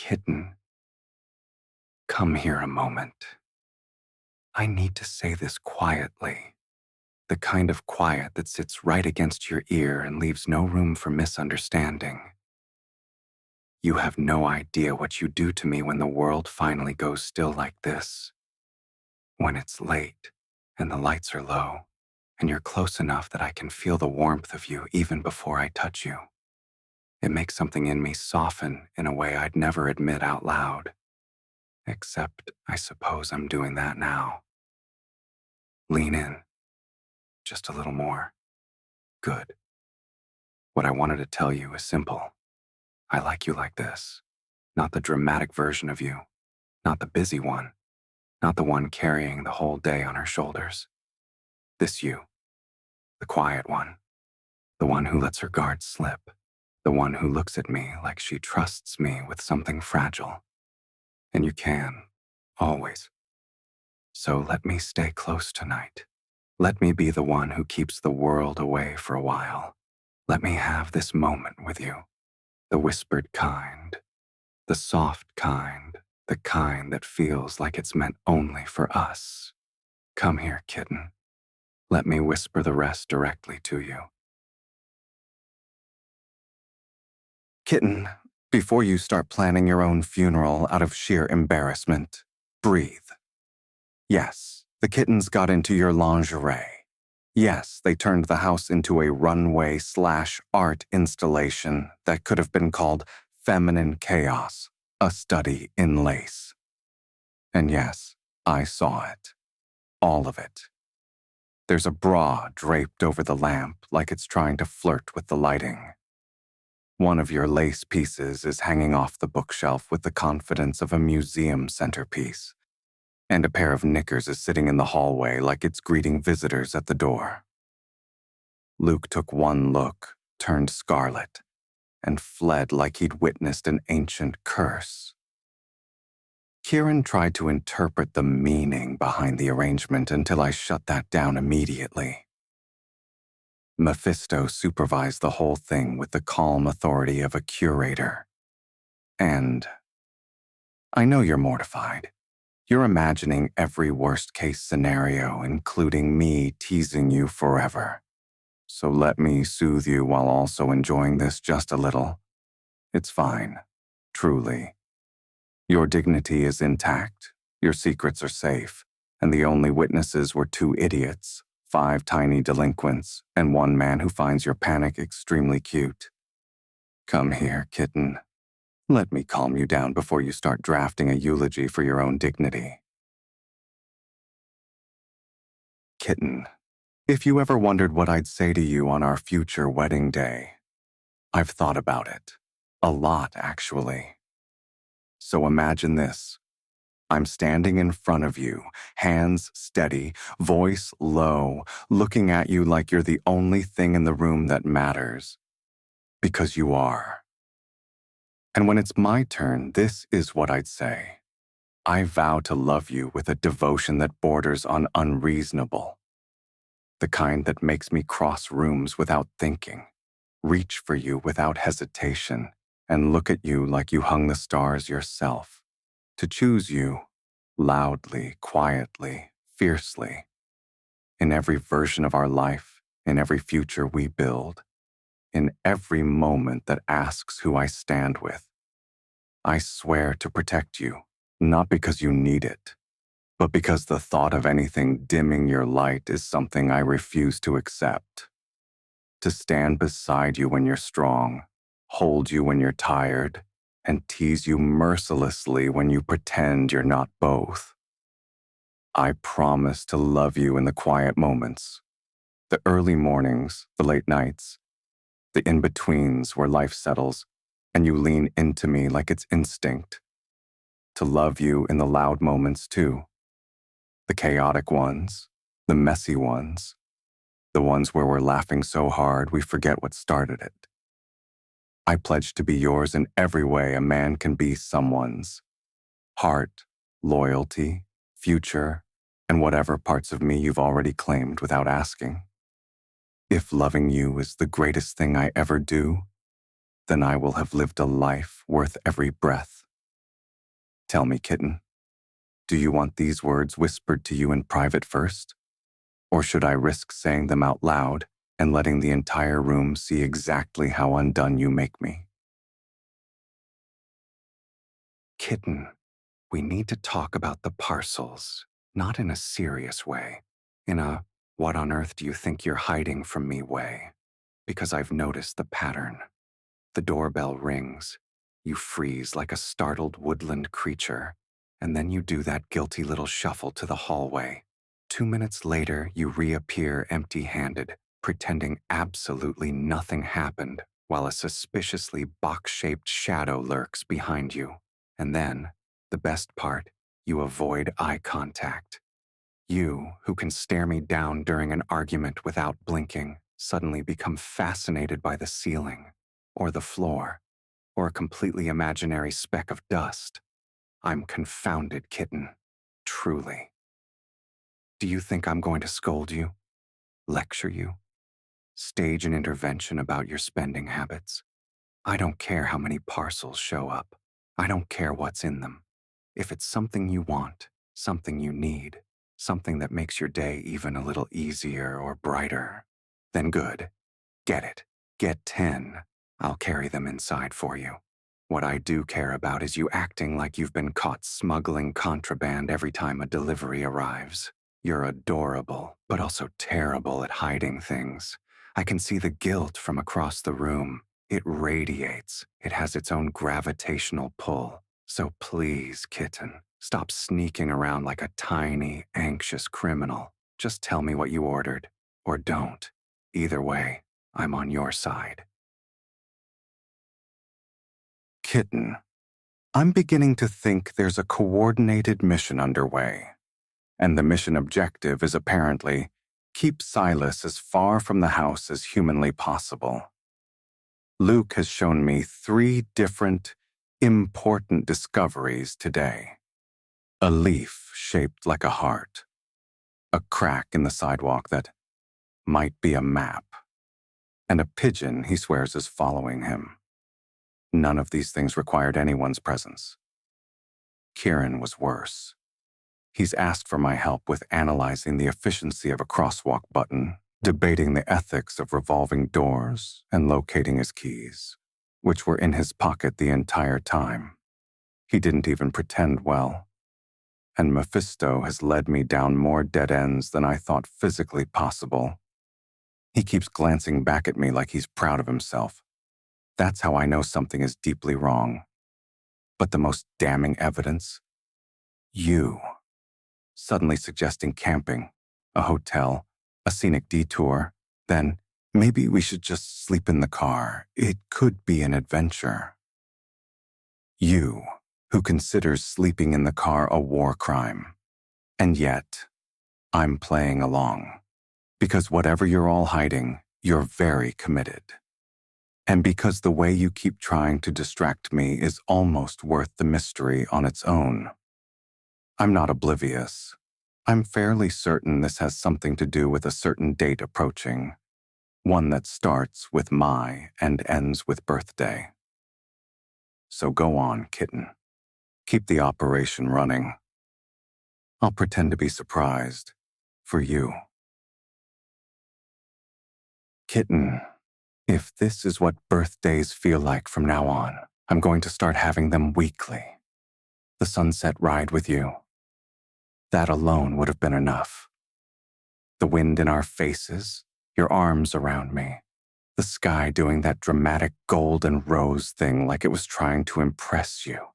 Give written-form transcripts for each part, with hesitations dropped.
Kitten, come here a moment. I need to say this quietly, the kind of quiet that sits right against your ear and leaves no room for misunderstanding. You have no idea what you do to me when the world finally goes still like this. When it's late and the lights are low, and you're close enough that I can feel the warmth of you even before I touch you. It makes something in me soften in a way I'd never admit out loud. Except, I suppose I'm doing that now. Lean in. Just a little more. Good. What I wanted to tell you is simple. I like you like this. Not the dramatic version of you. Not the busy one. Not the one carrying the whole day on her shoulders. This you. The quiet one. The one who lets her guard slip. The one who looks at me like she trusts me with something fragile. And you can, always. So let me stay close tonight. Let me be the one who keeps the world away for a while. Let me have this moment with you. The whispered kind. The soft kind. The kind that feels like it's meant only for us. Come here, kitten. Let me whisper the rest directly to you. Kitten, before you start planning your own funeral out of sheer embarrassment, breathe. Yes, the kittens got into your lingerie. Yes, they turned the house into a runway/art installation that could have been called Feminine Chaos, a study in lace. And yes, I saw it. All of it. There's a bra draped over the lamp like it's trying to flirt with the lighting. One of your lace pieces is hanging off the bookshelf with the confidence of a museum centerpiece, and a pair of knickers is sitting in the hallway like it's greeting visitors at the door. Luke took one look, turned scarlet, and fled like he'd witnessed an ancient curse. Kieran tried to interpret the meaning behind the arrangement until I shut that down immediately. Mephisto supervised the whole thing with the calm authority of a curator. And I know you're mortified. You're imagining every worst-case scenario, including me teasing you forever. So let me soothe you while also enjoying this just a little. It's fine, truly. Your dignity is intact, your secrets are safe, and the only witnesses were 2 idiots, 5 tiny delinquents, and 1 man who finds your panic extremely cute. Come here, kitten. Let me calm you down before you start drafting a eulogy for your own dignity. Kitten, if you ever wondered what I'd say to you on our future wedding day, I've thought about it. A lot, actually. So imagine this. I'm standing in front of you, hands steady, voice low, looking at you like you're the only thing in the room that matters. Because you are. And when it's my turn, this is what I'd say. I vow to love you with a devotion that borders on unreasonable. The kind that makes me cross rooms without thinking, reach for you without hesitation, and look at you like you hung the stars yourself. To choose you, loudly, quietly, fiercely. In every version of our life, in every future we build, in every moment that asks who I stand with. I swear to protect you, not because you need it, but because the thought of anything dimming your light is something I refuse to accept. To stand beside you when you're strong, hold you when you're tired, and tease you mercilessly when you pretend you're not both. I promise to love you in the quiet moments, the early mornings, the late nights, the in-betweens where life settles and you lean into me like it's instinct. To love you in the loud moments too, the chaotic ones, the messy ones, the ones where we're laughing so hard we forget what started it. I pledge to be yours in every way a man can be someone's. Heart, loyalty, future, and whatever parts of me you've already claimed without asking. If loving you is the greatest thing I ever do, then I will have lived a life worth every breath. Tell me, kitten, do you want these words whispered to you in private first? Or should I risk saying them out loud and letting the entire room see exactly how undone you make me? Kitten, we need to talk about the parcels, not in a serious way, in a what on earth do you think you're hiding from me way, because I've noticed the pattern. The doorbell rings, you freeze like a startled woodland creature, and then you do that guilty little shuffle to the hallway. 2 minutes later, you reappear empty-handed, pretending absolutely nothing happened, while a suspiciously box-shaped shadow lurks behind you. And then, the best part, you avoid eye contact. You, who can stare me down during an argument without blinking, suddenly become fascinated by the ceiling, or the floor, or a completely imaginary speck of dust. I'm confounded, kitten. Truly. Do you think I'm going to scold you? Lecture you? Stage an intervention about your spending habits? I don't care how many parcels show up. I don't care what's in them. If it's something you want, something you need, something that makes your day even a little easier or brighter, then good. Get it. Get 10. I'll carry them inside for you. What I do care about is you acting like you've been caught smuggling contraband every time a delivery arrives. You're adorable, but also terrible at hiding things. I can see the guilt from across the room. It radiates. It has its own gravitational pull. So please, kitten, stop sneaking around like a tiny, anxious criminal. Just tell me what you ordered, or don't. Either way, I'm on your side. Kitten, I'm beginning to think there's a coordinated mission underway. And the mission objective is apparently keep Sylus as far from the house as humanly possible. Luke has shown me 3 different, important discoveries today. A leaf shaped like a heart. A crack in the sidewalk that might be a map. And a pigeon he swears is following him. None of these things required anyone's presence. Kieran was worse. He's asked for my help with analyzing the efficiency of a crosswalk button, debating the ethics of revolving doors, and locating his keys, which were in his pocket the entire time. He didn't even pretend well. And Mephisto has led me down more dead ends than I thought physically possible. He keeps glancing back at me like he's proud of himself. That's how I know something is deeply wrong. But the most damning evidence? You. Suddenly suggesting camping, a hotel, a scenic detour, then maybe we should just sleep in the car. It could be an adventure. You, who considers sleeping in the car a war crime. And yet, I'm playing along. Because whatever you're all hiding, you're very committed. And because the way you keep trying to distract me is almost worth the mystery on its own. I'm not oblivious. I'm fairly certain this has something to do with a certain date approaching, one that starts with my and ends with birthday. So go on, kitten. Keep the operation running. I'll pretend to be surprised, for you. Kitten, if this is what birthdays feel like from now on, I'm going to start having them weekly. The sunset ride with you. That alone would have been enough. The wind in our faces, your arms around me, the sky doing that dramatic gold and rose thing like it was trying to impress you.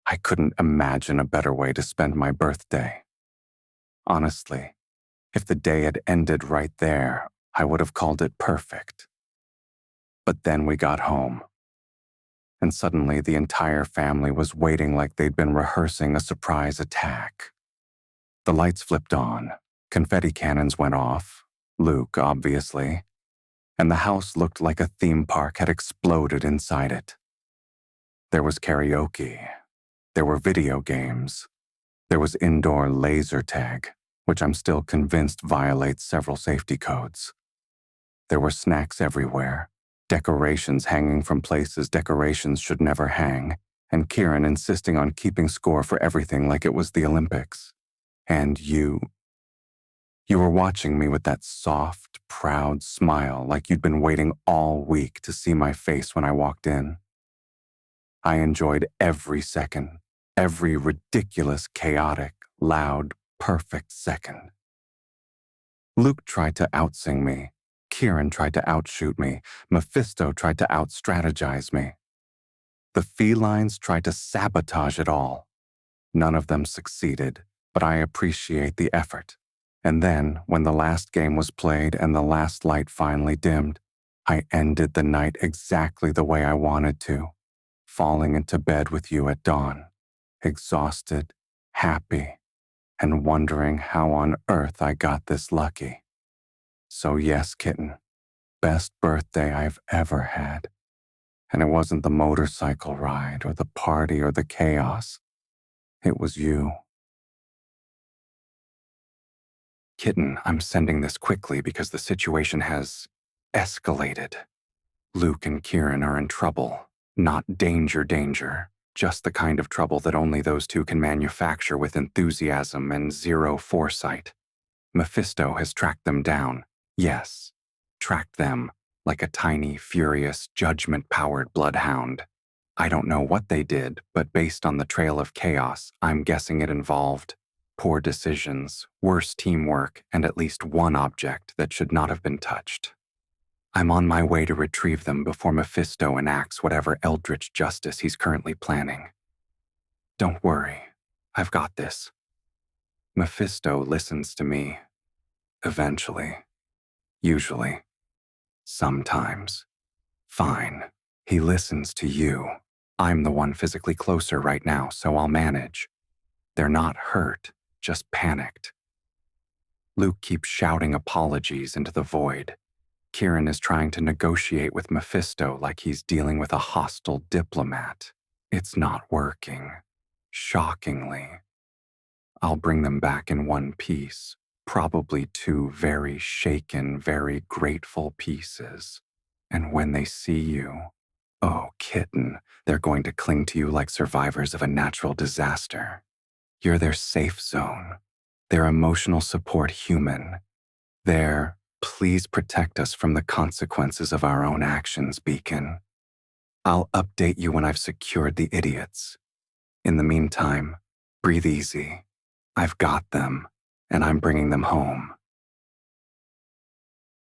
I couldn't imagine a better way to spend my birthday. Honestly, if the day had ended right there, I would have called it perfect. But then we got home, and suddenly the entire family was waiting like they'd been rehearsing a surprise attack. The lights flipped on, confetti cannons went off, Luke, obviously, and the house looked like a theme park had exploded inside it. There was karaoke, there were video games, there was indoor laser tag, which I'm still convinced violates several safety codes. There were snacks everywhere, decorations hanging from places decorations should never hang, and Kieran insisting on keeping score for everything like it was the Olympics. And you were watching me with that soft, proud smile like you'd been waiting all week to see my face when I walked in. I enjoyed every second, every ridiculous, chaotic, loud, perfect second. Luke tried to outsing me. Kieran tried to outshoot me. Mephisto tried to outstrategize me. The felines tried to sabotage it all. None of them succeeded, but I appreciate the effort. And then, when the last game was played and the last light finally dimmed, I ended the night exactly the way I wanted to, falling into bed with you at dawn, exhausted, happy, and wondering how on earth I got this lucky. So yes, kitten, best birthday I've ever had. And it wasn't the motorcycle ride or the party or the chaos. It was you. Kitten, I'm sending this quickly because the situation has escalated. Luke and Kieran are in trouble. Not danger, just the kind of trouble that only those two can manufacture with enthusiasm and zero foresight. Mephisto has tracked them down. Yes, tracked them like a tiny, furious, judgment-powered bloodhound. I don't know what they did, but based on the trail of chaos, I'm guessing it involved poor decisions, worse teamwork, and at least one object that should not have been touched. I'm on my way to retrieve them before Mephisto enacts whatever eldritch justice he's currently planning. Don't worry, I've got this. Mephisto listens to me. Eventually. Usually. Sometimes. Fine. He listens to you. I'm the one physically closer right now, so I'll manage. They're not hurt, just panicked. Luke keeps shouting apologies into the void. Kieran is trying to negotiate with Mephisto like he's dealing with a hostile diplomat. It's not working. Shockingly. I'll bring them back in one piece, probably two very shaken, very grateful pieces. And when they see you, oh, kitten, they're going to cling to you like survivors of a natural disaster. You're their safe zone, their emotional support human, their please protect us from the consequences of our own actions beacon. I'll update you when I've secured the idiots. In the meantime, breathe easy. I've got them, and I'm bringing them home.